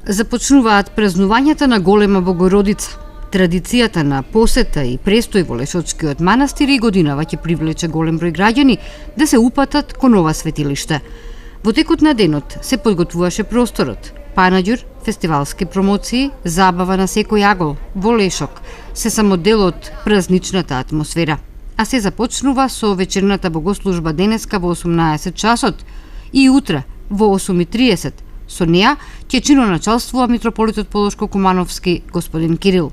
Започнуваат празнувањата на Голема Богородица. Традицијата на посета и престој во Лешочкиот манастир и годинава ќе привлече голем број граѓани да се упатат кон ова светилиште. Во текот на денот се подготвуваше просторот. Панаѓур, фестивалски промоции, забава на секој агол во Лешок се само дел од празничната атмосфера. А се започнува со вечерната богослужба денеска во 18 часот и утре во 8:30. Со неа ќе чиноначалствува митрополитот Полошко-Кумановски господин Кирил.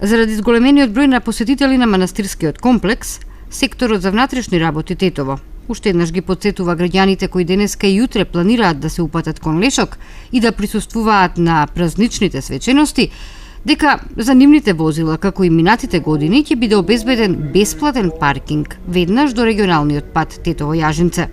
Заради зголемениот број на посетители на манастирскиот комплекс, секторот за внатрешни работи Тетово уште еднаш ги потсетува граѓаните кои денеска и утре планираат да се упатат кон Лешок и да присуствуваат на празничните свечености, дека за нивните возила, како и минатите години, ќе биде обезбеден бесплатен паркинг веднаш до регионалниот пат Тетово-Јажинце.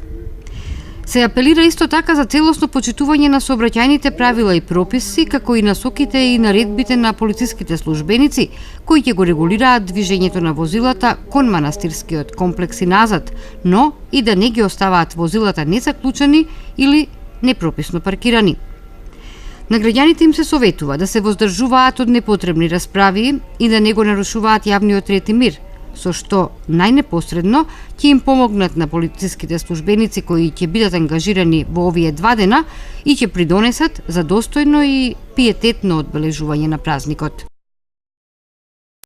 Се апелира исто така за целосно почитување на сообраќајните правила и прописи, како и насоките и наредбите на полициските службеници, кои ќе го регулираат движењето на возилата кон манастирскиот комплекс и назад, но и да не ги оставаат возилата незаклучени или непрописно паркирани. На граѓаните им се советува да се воздржуваат од непотребни расправи и да не го нарушуваат јавниот ред и мир, со што најнепосредно ќе им помогнат на полициските службеници кои ќе бидат ангажирани во овие 2 дена и ќе придонесат за достојно и пиететно одбележување на празникот.